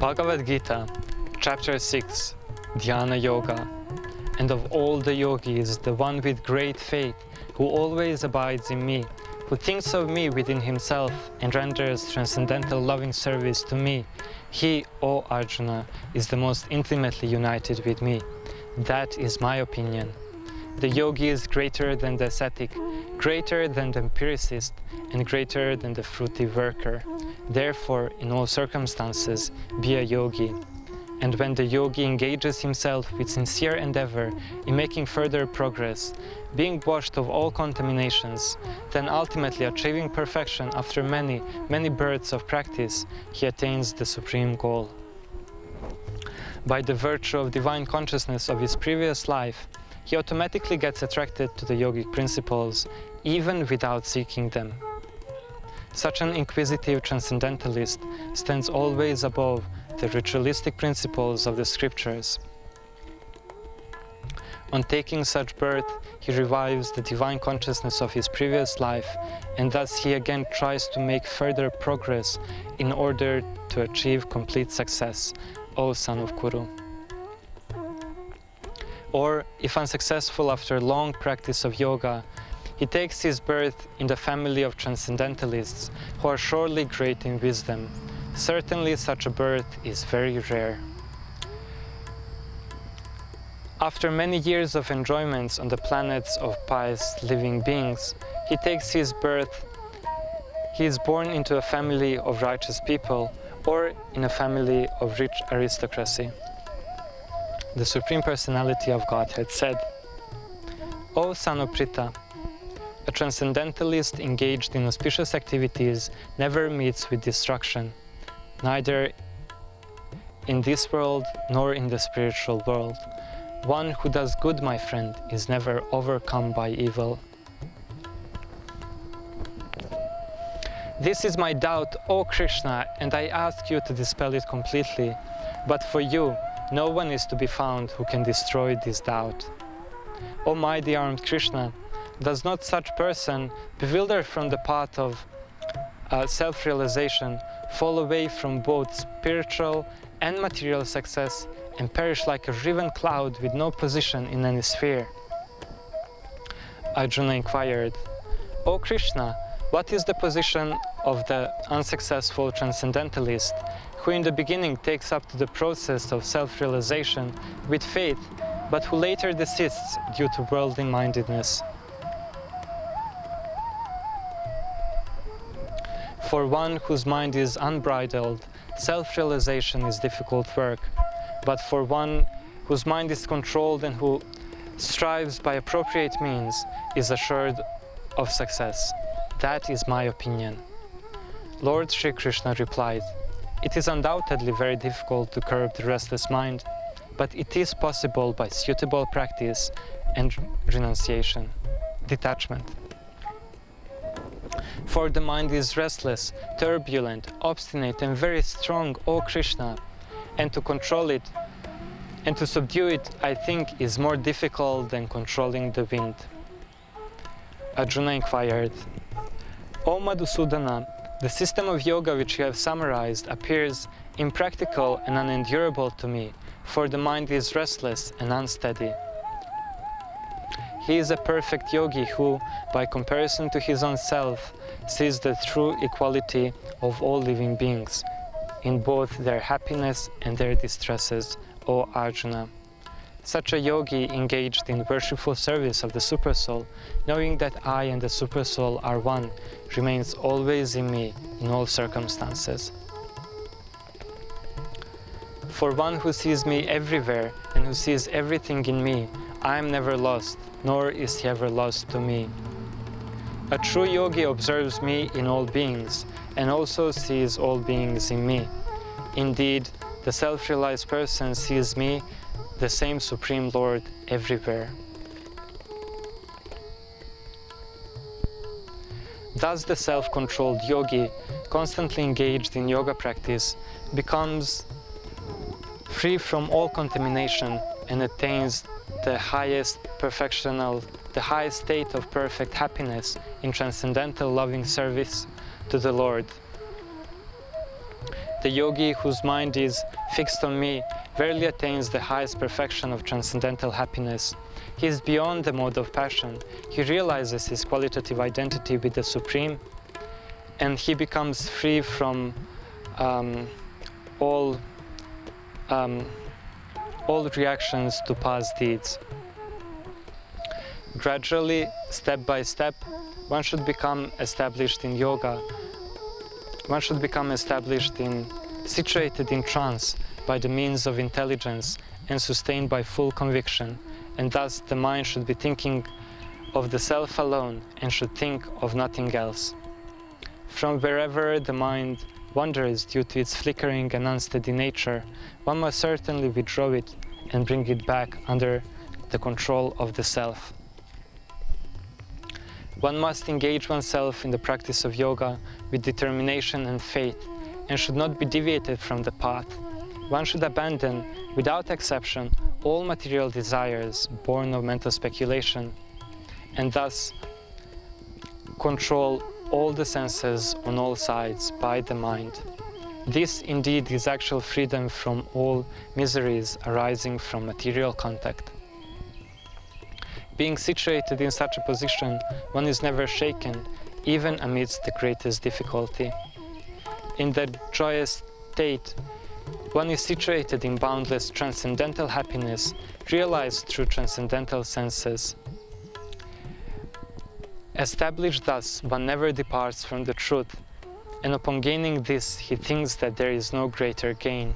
Bhagavad Gita, Chapter 6, Dhyana Yoga. And of all the yogis, the one with great faith, who always abides in me, who thinks of me within himself and renders transcendental loving service to me, he, O Arjuna, is the most intimately united with me. That is my opinion. The yogi is greater than the ascetic, greater than the empiricist, and greater than the fruity worker. Therefore, in all circumstances, be a yogi. And when the yogi engages himself with sincere endeavor in making further progress, being washed of all contaminations, then ultimately achieving perfection after many, many births of practice, he attains the supreme goal. By the virtue of divine consciousness of his previous life, he automatically gets attracted to the yogic principles, even without seeking them. Such an inquisitive transcendentalist stands always above the ritualistic principles of the scriptures. On taking such birth, he revives the divine consciousness of his previous life, and thus he again tries to make further progress in order to achieve complete success, O son of Kuru. Or, if unsuccessful after long practice of yoga, he takes his birth in the family of transcendentalists who are surely great in wisdom. Certainly such a birth is very rare. After many years of enjoyments on the planets of pious living beings, he takes his birth. He is born into a family of righteous people or in a family of rich aristocracy. The Supreme Personality of Godhead said, O son of Pritha, a transcendentalist engaged in auspicious activities never meets with destruction, neither in this world nor in the spiritual world. One who does good, my friend, is never overcome by evil. This is my doubt, O Krishna, and I ask you to dispel it completely. But for you, no one is to be found who can destroy this doubt. O mighty armed Krishna, does not such person, bewildered from the path of self-realization, fall away from both spiritual and material success and perish like a riven cloud with no position in any sphere? Arjuna inquired, O Krishna, what is the position of the unsuccessful transcendentalist who in the beginning takes up to the process of self-realization with faith, but who later desists due to worldly mindedness? For one whose mind is unbridled, self-realization is difficult work. But for one whose mind is controlled and who strives by appropriate means, is assured of success. That is my opinion. Lord Sri Krishna replied, it is undoubtedly very difficult to curb the restless mind, but it is possible by suitable practice and renunciation, detachment. For the mind is restless, turbulent, obstinate, and very strong, O Krishna, and to control it and to subdue it, I think, is more difficult than controlling the wind. Arjuna inquired, O Madhusudana, the system of yoga which you have summarized appears impractical and unendurable to me, for the mind is restless and unsteady. He is a perfect yogi who, by comparison to his own self, sees the true equality of all living beings, in both their happiness and their distresses, O Arjuna. Such a yogi engaged in worshipful service of the Supersoul, knowing that I and the Supersoul are one, remains always in me in all circumstances. For one who sees me everywhere and who sees everything in me, I am never lost, nor is he ever lost to me. A true yogi observes me in all beings, and also sees all beings in me. Indeed, the self-realized person sees me, the same Supreme Lord, everywhere. Thus the self-controlled yogi, constantly engaged in yoga practice, becomes free from all contamination and attains the highest state of perfect happiness in transcendental loving service to the Lord. The yogi whose mind is fixed on me verily attains the highest perfection of transcendental happiness. He is beyond the mode of passion. He realizes his qualitative identity with the Supreme, and he becomes free from all reactions to past deeds. Gradually, step by step, one should become established in yoga. One should become situated in trance by the means of intelligence and sustained by full conviction, and thus the mind should be thinking of the self alone and should think of nothing else. From wherever the mind wanders due to its flickering and unsteady nature, one must certainly withdraw it and bring it back under the control of the self. One must engage oneself in the practice of yoga with determination and faith, and should not be deviated from the path. One should abandon, without exception, all material desires born of mental speculation, and thus control all the senses on all sides by the mind. This indeed is actual freedom from all miseries arising from material contact. Being situated in such a position, one is never shaken, even amidst the greatest difficulty. In that joyous state, one is situated in boundless transcendental happiness, realized through transcendental senses. Established thus, one never departs from the truth, and upon gaining this, he thinks that there is no greater gain.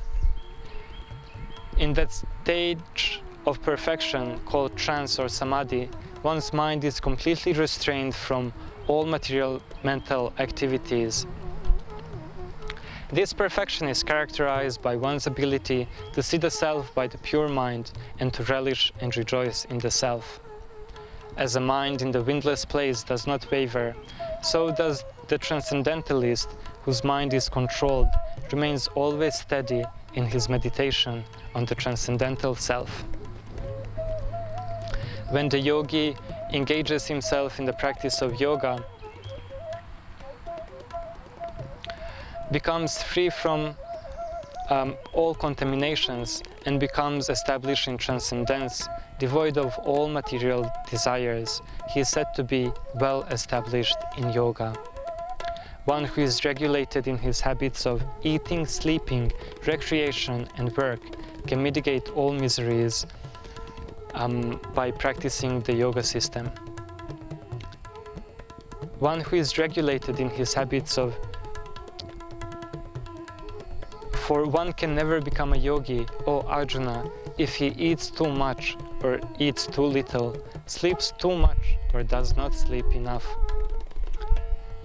In that stage of perfection, called trance or samadhi, one's mind is completely restrained from all material mental activities. This perfection is characterized by one's ability to see the self by the pure mind and to relish and rejoice in the self. As a mind in the windless place does not waver, so does the transcendentalist, whose mind is controlled, remains always steady in his meditation on the transcendental self. When the yogi engages himself in the practice of yoga, becomes free from all contaminations and becomes established in transcendence, devoid of all material desires, he is said to be well established in yoga. One who is regulated in his habits of eating, sleeping, recreation, and work can mitigate all miseries by practicing the yoga system. One who is regulated in his habits of For one can never become a yogi, O Arjuna, if he eats too much or eats too little, sleeps too much or does not sleep enough.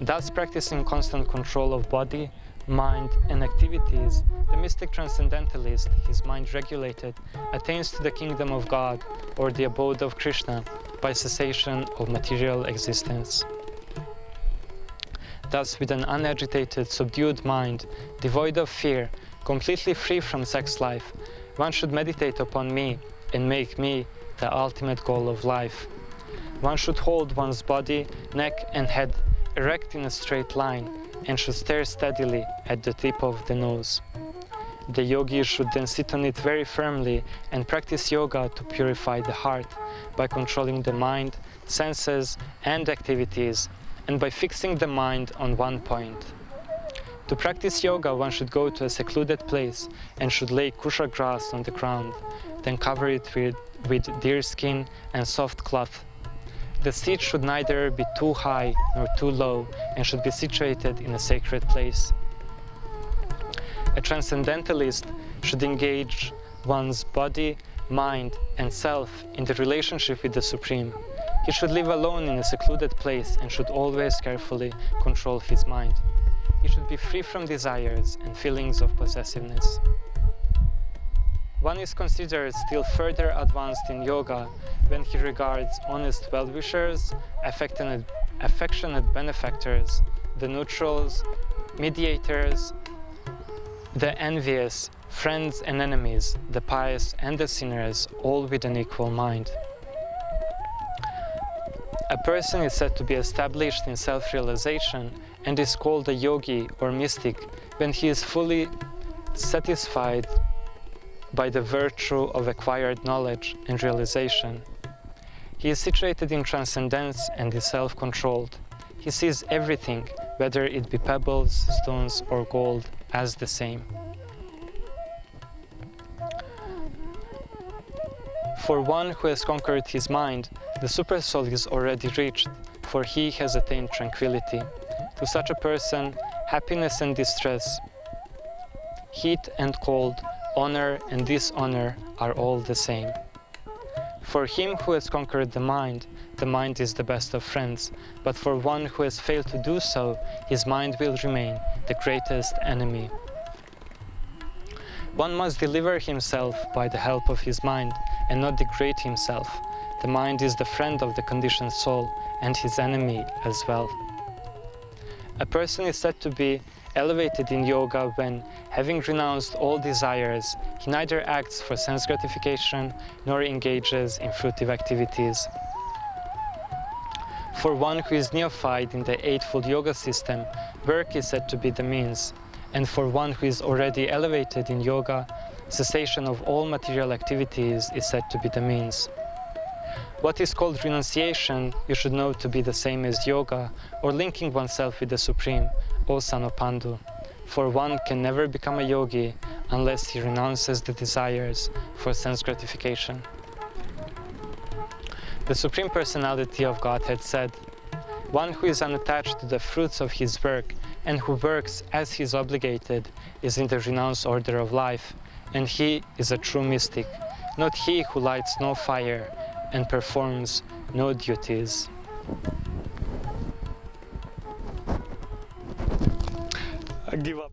Thus, practicing constant control of body, mind, and activities, the mystic transcendentalist, his mind regulated, attains to the kingdom of God or the abode of Krishna by cessation of material existence. Thus, with an unagitated, subdued mind, devoid of fear, completely free from sex life, one should meditate upon me and make me the ultimate goal of life. One should hold one's body, neck, and head erect in a straight line and should stare steadily at the tip of the nose. The yogi should then sit on it very firmly and practice yoga to purify the heart by controlling the mind, senses, and activities, and by fixing the mind on one point. To practice yoga, one should go to a secluded place and should lay kusha grass on the ground, then cover it with deer skin and soft cloth. The seat should neither be too high nor too low and should be situated in a sacred place. A transcendentalist should engage one's body, mind, and self in the relationship with the Supreme. He should live alone in a secluded place and should always carefully control his mind. He should be free from desires and feelings of possessiveness. One is considered still further advanced in yoga when he regards honest well-wishers, affectionate benefactors, the neutrals, mediators, the envious, friends and enemies, the pious and the sinners, all with an equal mind. A person is said to be established in self-realization and is called a yogi or mystic when he is fully satisfied by the virtue of acquired knowledge and realization. He is situated in transcendence and is self-controlled. He sees everything, whether it be pebbles, stones, or gold, as the same. For one who has conquered his mind, the Supersoul is already reached, for he has attained tranquility. To such a person, happiness and distress, heat and cold, honor and dishonor are all the same. For him who has conquered the mind is the best of friends, but for one who has failed to do so, his mind will remain the greatest enemy. One must deliver himself by the help of his mind and not degrade himself. The mind is the friend of the conditioned soul and his enemy as well. A person is said to be elevated in yoga when, having renounced all desires, he neither acts for sense gratification nor engages in fruitive activities. For one who is neophyte in the Eightfold Yoga system, work is said to be the means, and for one who is already elevated in yoga, cessation of all material activities is said to be the means. What is called renunciation, you should know to be the same as yoga, or linking oneself with the Supreme, O son of Pandu. For one can never become a yogi unless he renounces the desires for sense gratification. The Supreme Personality of Godhead said, "One who is unattached to the fruits of his work and who works as he is obligated is in the renounced order of life, and he is a true mystic, not he who lights no fire and performs no duties." I give up.